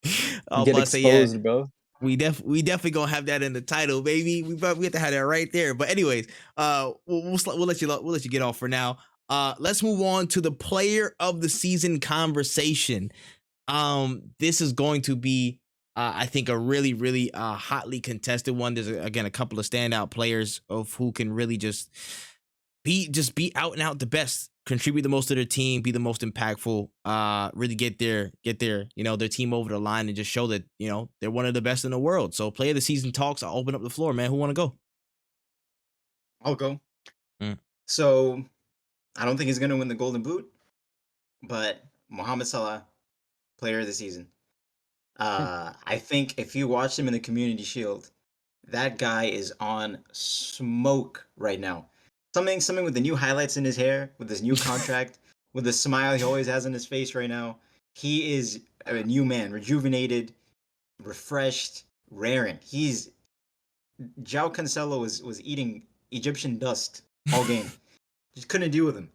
You get exposed, bro. We definitely gonna have that in the title, baby. We have to have that right there. But anyways, we'll let you get off for now. Let's move on to the player of the season conversation. This is going to be, I think, a really, really hotly contested one. There's again a couple of standout players of who can really just be out and out the best, contribute the most to their team, be the most impactful, really get their their team over the line and just show that they're one of the best in the world. So player of the season talks. I'll open up the floor, man. Who want to go? I'll go. So I don't think he's gonna win the Golden Boot, but Mohamed Salah, player of the season. I think if you watched him in the Community Shield, that guy is on smoke right now. Something with the new highlights in his hair, with his new contract, with the smile he always has on his face right now. He is a new man, rejuvenated, refreshed, raring. João Cancelo was eating Egyptian dust all game. Just couldn't deal with him.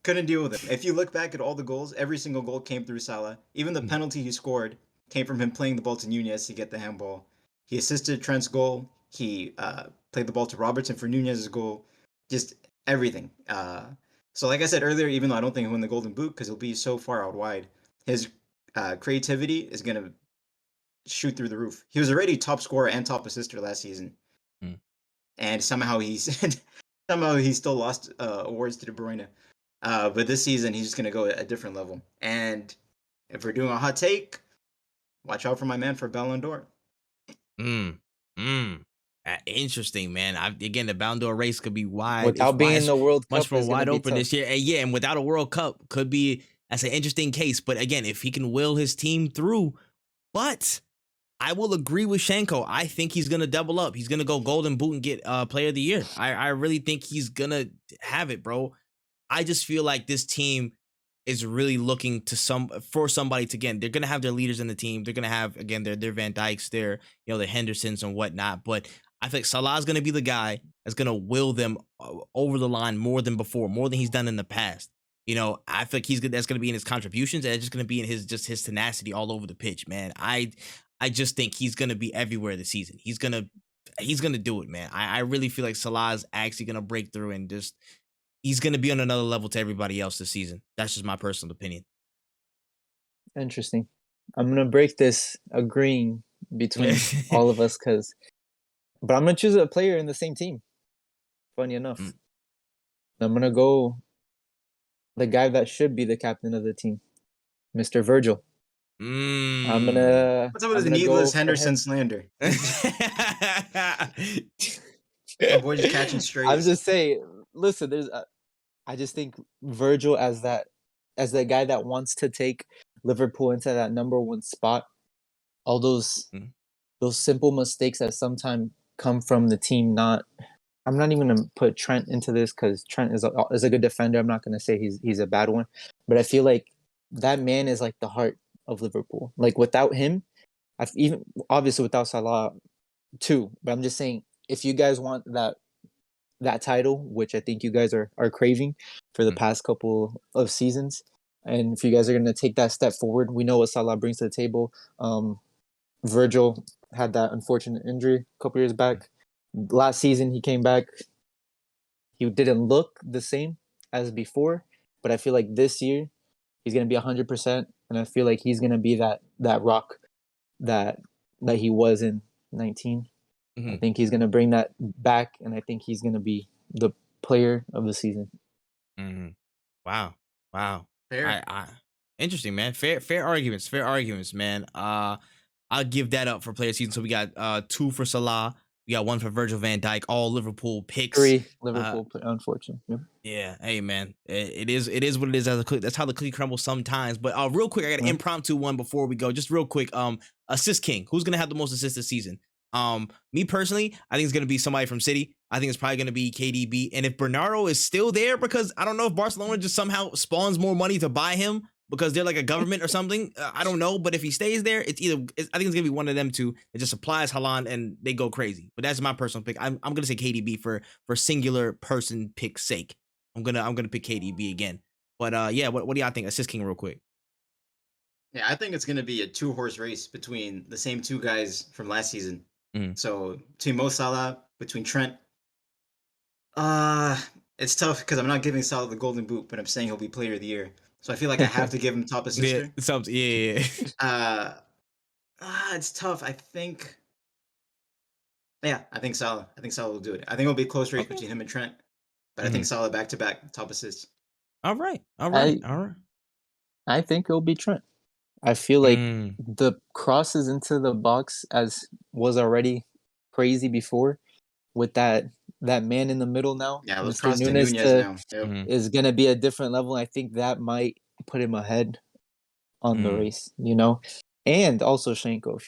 If you look back at all the goals, every single goal came through Salah. Even the penalty he scored came from him playing the ball to Nunez to get the handball. He assisted Trent's goal. He played the ball to Robertson for Nunez's goal. Just everything. So like I said earlier, even though I don't think he'll win the Golden Boot because he'll be so far out wide, his creativity is going to shoot through the roof. He was already top scorer and top assister last season. And somehow he still lost awards to De Bruyne. But this season, he's just going to go a different level. And if we're doing a hot take, watch out for my man for Ballon d'Or. Interesting, man. Again, the Ballon d'Or race could be wide. Without being in the World Cup, much more wide open this year. And without a World Cup, that's an interesting case. But again, if he can will his team through, but I will agree with Shanko. I think he's going to double up. He's going to go Golden Boot and get Player of the Year. I really think he's going to have it, bro. I just feel like this team is really looking for somebody to, again, they're going to have their leaders in the team. They're going to have, again, their Van Dijks, their Hendersons and whatnot. But I think Salah's going to be the guy that's going to will them over the line more than before, more than he's done in the past. I think that's going to be in his contributions, and it's just going to be in his tenacity all over the pitch, man. I just think he's going to be everywhere this season. He's going to do it, man. I really feel like Salah's actually going to break through and just, he's going to be on another level to everybody else this season. That's just my personal opinion. Interesting. I'm going to break this agreeing between all of us but I'm going to choose a player in the same team. Funny enough. I'm going to go the guy that should be the captain of the team, Mr. Virgil. I'm going to... What's up with the needless Henderson slander? My boy just catching strays. I'm just saying, listen, I just think Virgil as the guy that wants to take Liverpool into that number one spot, all those simple mistakes that sometimes come from the team. I'm not even gonna put Trent into this because Trent is a good defender. I'm not gonna say he's a bad one, but I feel like that man is like the heart of Liverpool. Like without him, even obviously without Salah too. But I'm just saying, if you guys want that title, which I think you guys are craving for the past couple of seasons, and if you guys are going to take that step forward, we know what Salah brings to the table. Virgil had that unfortunate injury a couple years back. Last season, he came back. He didn't look the same as before, but I feel like this year he's going to be 100%, and I feel like he's going to be that rock that he was in 19. I think he's going to bring that back, and I think he's going to be the player of the season. Wow. Fair. Interesting, man. Fair arguments, man. I'll give that up for player of the season. So we got 2 for Salah. We got 1 for Virgil van Dijk. All Liverpool picks. 3 Liverpool, unfortunately. Yeah. Hey, man. It is what it is. That's how the cookie crumbles sometimes. But real quick, I got an impromptu one before we go. Just real quick. Assist King. Who's going to have the most assists this season? Me personally, I think it's gonna be somebody from City. I think it's probably gonna be KDB. And if Bernardo is still there, because I don't know if Barcelona just somehow spawns more money to buy him because they're like a government or something. I don't know. But if he stays there, I think it's gonna be one of them two that just supplies Haaland and they go crazy. But that's my personal pick. I'm gonna say KDB for singular person pick sake. I'm gonna pick KDB again. But yeah, what do y'all think? Assist King real quick. Yeah, I think it's going to be a 2-horse race between the same two guys from last season. So between Mo Salah, between Trent. It's tough because I'm not giving Salah the golden boot, but I'm saying he'll be player of the year. So I feel like I have to give him top assister. Yeah. It's tough. I think Salah. I think Salah will do it. I think it'll be a close race between him and Trent, but I think Salah back-to-back top assists. All right. I think it'll be Trent. I feel like the crosses into the box as was already crazy before with that man in the middle now. Yeah, let's Mr. cross to Nunes now. Yep. is going to be a different level. I think that might put him ahead on the race, you know? And also Shanko.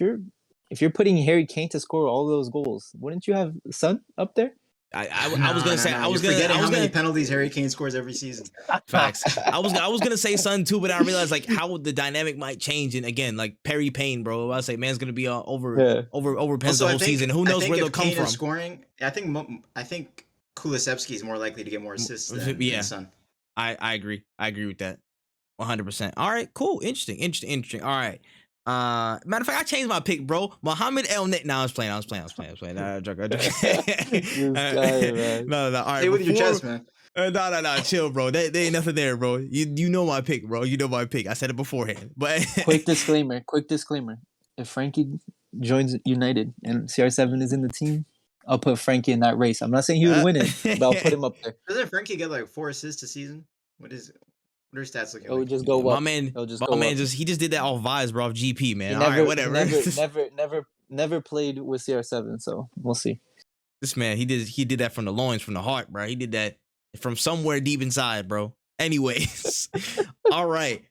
If you're putting Harry Kane to score all those goals, wouldn't you have Son up there? I was gonna say I was forgetting how gonna many penalties Harry Kane scores every season. Facts. I was gonna say Son too, but I realized like how the dynamic might change. And again, like Perry Payne, bro. I was like, man's gonna be over Pence the whole season. Who knows where they'll come from? Scoring, I think Kulusevski is more likely to get more assists than Son. I agree. I agree with that. 100%. All right, cool. Interesting. All right. Matter of fact, I changed my pick, bro. Mohamed El Net. No, I was playing. I was playing. I joke. No. All right. Stay with your chest, man. No. Chill, bro. There ain't nothing there, bro. You know my pick, bro. You know my pick. I said it beforehand. But quick disclaimer. If Frankie joins United and CR7 is in the team, I'll put Frankie in that race. I'm not saying he would win it, but I'll put him up there. Doesn't Frankie get like 4 assists a season? What are his stats looking like? Just go up. My man just did that off vibes, bro, off GP, man. All right, whatever. Never played with CR7, so we'll see. This man, he did that from the loins, from the heart, bro. He did that from somewhere deep inside, bro. Anyways, all right.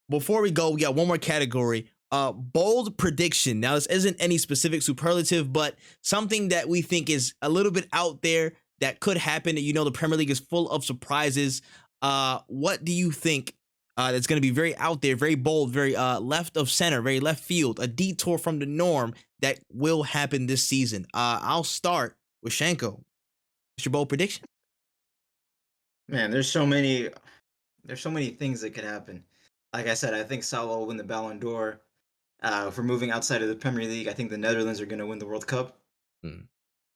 Before we go, we got one more category. Bold prediction. Now, this isn't any specific superlative, but something that we think is a little bit out there that could happen. You know, the Premier League is full of surprises. What do you think that's going to be very out there, very bold, very left of center, very left field, a detour from the norm that will happen this season? I'll start with Shanko. What's your bold prediction? Man, there's so many things that could happen. Like I said, I think Salah will win the Ballon d'Or. If we're moving outside of the Premier League, I think the Netherlands are going to win the World Cup. Which,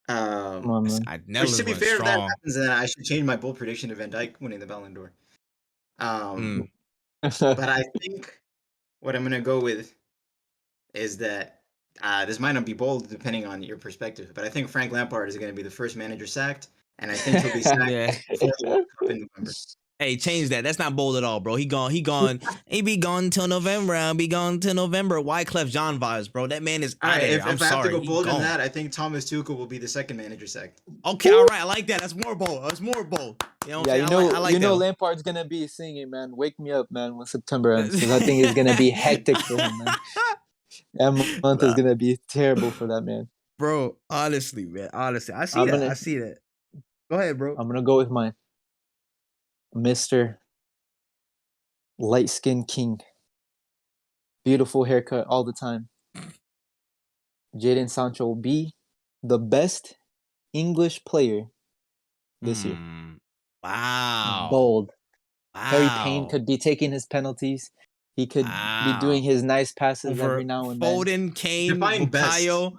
to be fair, if that happens, then I should change my bold prediction to Van Dijk winning the Ballon d'Or. But I think what I'm going to go with is that this might not be bold depending on your perspective, but I think Frank Lampard is going to be the first manager sacked, and I think he'll be sacked before the World Cup in November. Hey, change that. That's not bold at all, bro. He gone. He be gone till November. I'll be gone till November. Wyclef Jean vibes, bro. That man is out of here. If I have to go bold in that, I think Thomas Tuchel will be the second manager sacked. Okay, all right. I like that. That's more bold. You know what I'm saying? You know Lampard's going to be singing, man. Wake me up, man, when September ends. Because I think it's going to be hectic for him, man. That month is going to be terrible for that man. Bro, honestly, man. Honestly. I see that. Go ahead, bro. I'm going to go with mine. Mr. Light Skin King. Beautiful haircut all the time. Jadon Sancho will be the best English player this year. Wow. Bold. Wow. Harry Payne could be taking his penalties. He could be doing his nice passes every now and then. Foden, Kane, Bukayo,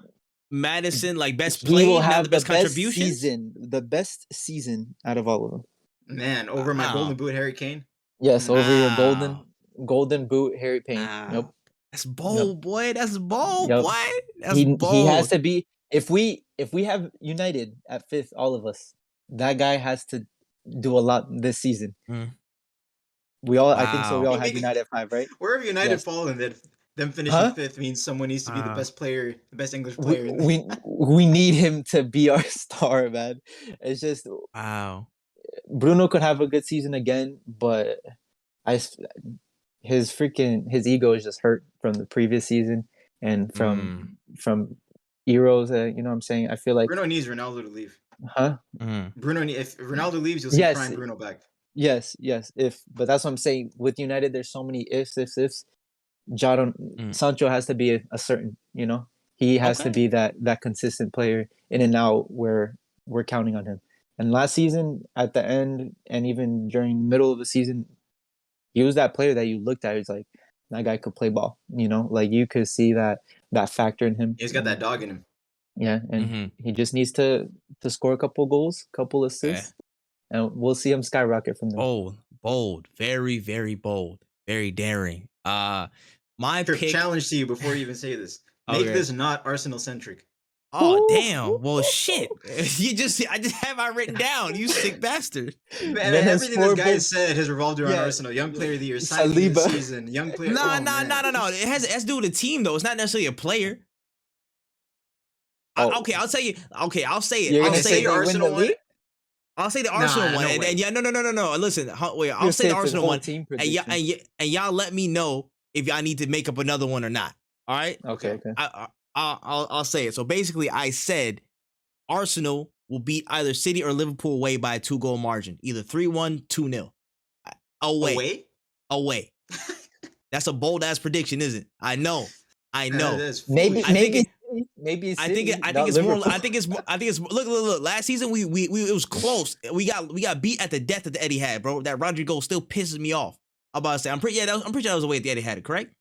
Madison, like best play. He will have the best contributions. The best season out of all of them. Man, over my golden boot, Harry Kane? Yes, over your golden boot, Harry Payne. Yep. That's bold, boy. That's bold, boy. That's bold. He has to be. If we have United at 5th, all of us, that guy has to do a lot this season. We all, I think so. We all have United at 5, right? Wherever United fall in that, them finishing 5th means someone needs to be the best player, the best English player. We need him to be our star, man. It's just Bruno could have a good season again, but his ego is just hurt from the previous season and from Euros. You know what I'm saying? I feel like Bruno needs Ronaldo to leave. Huh? If Ronaldo leaves, you'll see prime Bruno back. Yes. But that's what I'm saying. With United, there's so many ifs. Sancho has to be a certain, he has to be that consistent player in and out where we're counting on him. And last season, at the end, and even during the middle of the season, he was that player that you looked at. It's like, that guy could play ball. Like you could see that factor in him. He's got that dog in him. Yeah, and he just needs to score a couple goals, couple assists, and we'll see him skyrocket from there. Bold, very, very bold, very daring. My pick challenge to you before you even say this. Make this not Arsenal centric. Oh damn! Well, shit. I just have I written down. You sick bastard. Man, everything this guy said has revolved around Arsenal. Young player of the year, signing this season. Young player. No. It has to do with the team though. It's not necessarily a player. Okay, I'll tell you. Okay, I'll say it. I'll say your Arsenal one. I'll say the Arsenal one, and yeah, no. Listen, wait. I'll say the Arsenal one, and y'all let me know if y'all need to make up another one or not. All right. Okay. I'll say it. So basically, I said Arsenal will beat either City or Liverpool away by a 2-goal margin, either 3-1, 2-0. Away. That's a bold ass prediction, isn't it? I know. Maybe. I think it's more. Look. Last season we it was close. We got beat at the death at the Etihad, bro. That Rodri goal still pisses me off. I'm about to say I'm pretty sure that was away at the Etihad, correct?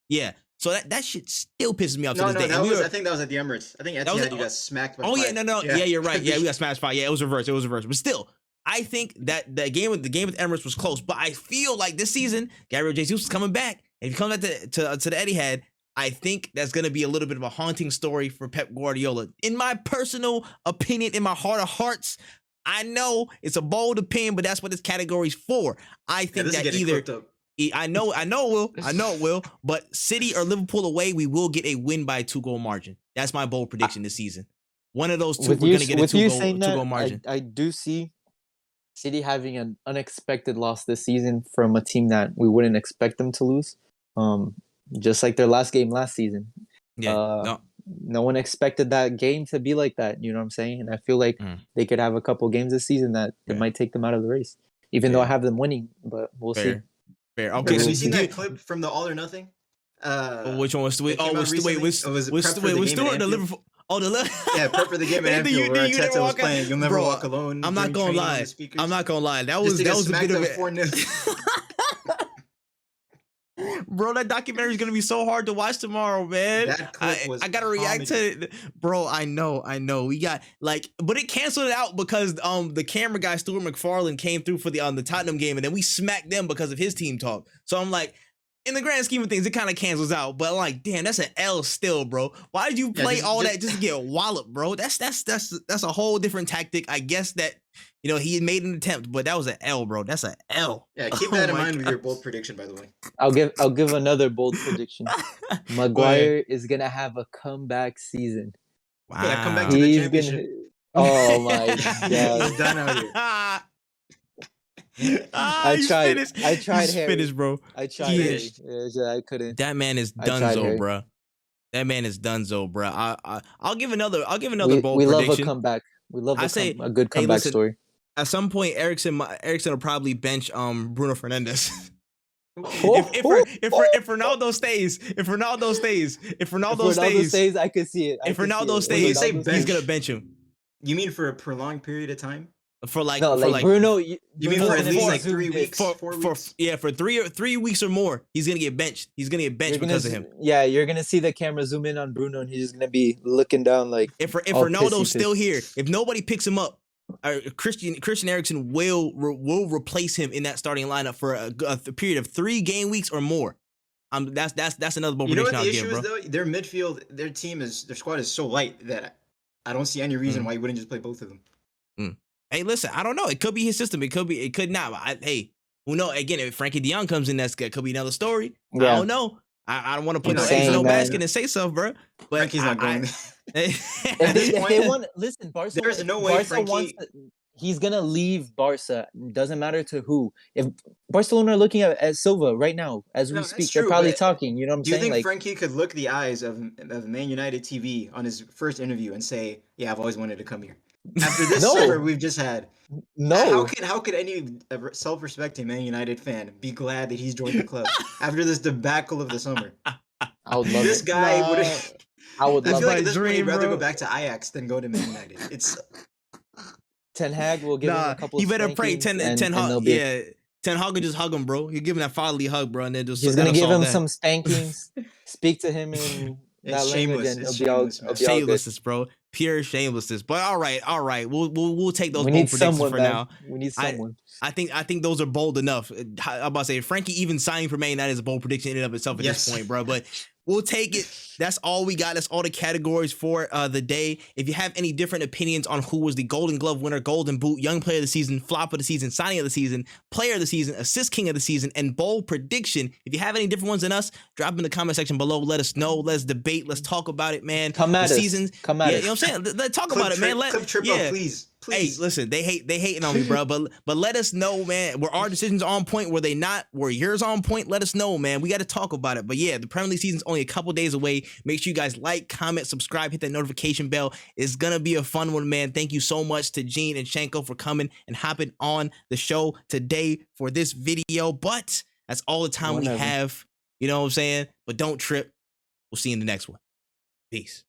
Yeah. So that shit still pisses me off to this day. I think that was at the Emirates. I think at Etihad you got smacked by 5. Yeah, you're right. Yeah, we got smashed 5. Yeah, it was reversed. But still, I think that the game with Emirates was close. But I feel like this season, Gabriel Jesus is coming back. And if he comes back to the Etihad, I think that's going to be a little bit of a haunting story for Pep Guardiola. In my personal opinion, in my heart of hearts, I know it's a bold opinion, but that's what this category's for. I think that either... I know it will, but City or Liverpool away, we will get a win by a 2-goal margin. That's my bold prediction this season. One of those two, we're going to get a 2-goal margin. I do see City having an unexpected loss this season from a team that we wouldn't expect them to lose. Just like their last game last season. Yeah, no one expected that game to be like that. You know what I'm saying? And I feel like they could have a couple games this season that it might take them out of the race, even though I have them winning. But we'll see. Fair. Okay, have you seen that clip from the All or Nothing? Which one was Stewart? With Stewart, the Liverpool. Prep for the game at Anfield where Arteta was playing. You'll never walk alone. I'm not gonna lie. That was a bit of it. Bro, that documentary is gonna be so hard to watch tomorrow, man. That clip was I gotta react to it, bro. I know. We got but it canceled it out because the camera guy Stuart McFarlane came through for the Tottenham game, and then we smacked them because of his team talk. So I'm like, in the grand scheme of things, it kind of cancels out. But like, damn, that's an L still, bro. Why did you play that just to get walloped, bro? That's a whole different tactic. I guess that he made an attempt, but that was an L, bro. That's an L. Yeah, keep that in mind with your bold prediction, by the way. I'll give another bold prediction. Maguire is gonna have a comeback season. Wow. Yeah, come back to the championship. Oh my god. He's done out here. I tried Harry. Finished, bro. I tried Harry. I couldn't. That man is donezo, bro. That man is donezo, bro. I'll give another bold prediction. We love a comeback. We love a good comeback story. At some point, Erickson will probably bench Bruno Fernandes. If Ronaldo stays, I could see it. If Ronaldo stays, he's gonna bench him. You mean for a prolonged period of time? For Bruno, you mean for at least 3 weeks? 4 weeks? For 3 weeks or more, he's gonna get benched. He's gonna get benched because of him. Yeah, you're gonna see the camera zoom in on Bruno, and he's just gonna be looking down like. If Ronaldo's still here, if nobody picks him up, Christian Erickson will replace him in that starting lineup for a period of 3 game weeks or more. That's another bold prediction I'll give, bro. You know what the issue is though? Their midfield, their squad is so light that I don't see any reason why you wouldn't just play both of them. Hey, listen, I don't know. It could be his system. It could not. Who knows? Again, if Frankie De Jong comes in, that could be another story. Yeah. I don't know. I don't want to put no eggs in no basket and say so, bro. But Frankie's not going. If they want, listen, Barca. There's no way Frankie. he's gonna leave Barca. Doesn't matter to who. If Barcelona are looking at Silva right now as we No, speak, that's they're true. probably But talking. You know what I'm do you saying? think Like, Frankie could look the eyes of Man United TV on his first interview and say, "Yeah, I've always wanted to come here"? After this summer no, we've just had, no. how could any self-respecting Man United fan be glad that he's joined the club after this debacle of the summer? I would love This it. guy would. Nah, I would I love feel like my at it. this point he'd dream, rather go bro. back to Ajax than go to Man United. It's Ten Hag will give him Nah, a couple he of better pray. spankings, Ten and Hag, they'll be. yeah. Ten Hag can just hug him, bro. You give him that fatherly hug, bro, and then just He's gonna that'll give solve him that. some spankings. Speak to him in that it's language, shameless. and It's it'll be all. shameless, It'll man. be all good. Shamelessness, bro. Pure shamelessness. But all right. We'll take those We bold need predictions someone, for man. now. We need I someone. I think those are bold enough. I'm about to say Frankie even signing for Man United is a bold prediction in and of itself at Yes. this point, bro. But we'll take it. That's all we got. That's all the categories for the day. If you have any different opinions on who was the Golden Glove winner, Golden Boot, Young Player of the Season, Flop of the Season, Signing of the Season, Player of the Season, Assist King of the Season, and Bold Prediction, if you have any different ones than us, drop in the comment section below. Let us know. Let's debate. Let's talk about it, man. Come at the us. Seasons, Come at yeah, us. you know what I'm saying? Let's talk Clip about it, man. Clip Trippo, please. Hey, listen, they hating on me, bro. But let us know, man. Were our decisions on point? Were they not? Were yours on point? Let us know, man. We got to talk about it. But yeah, the Premier League season's only a couple days away. Make sure you guys like, comment, subscribe, hit that notification bell. It's gonna be a fun one, man. Thank you so much to Gene and Shanko for coming and hopping on the show today for this video. But that's all the time we have. You know what I'm saying? But don't trip. We'll see you in the next one. Peace.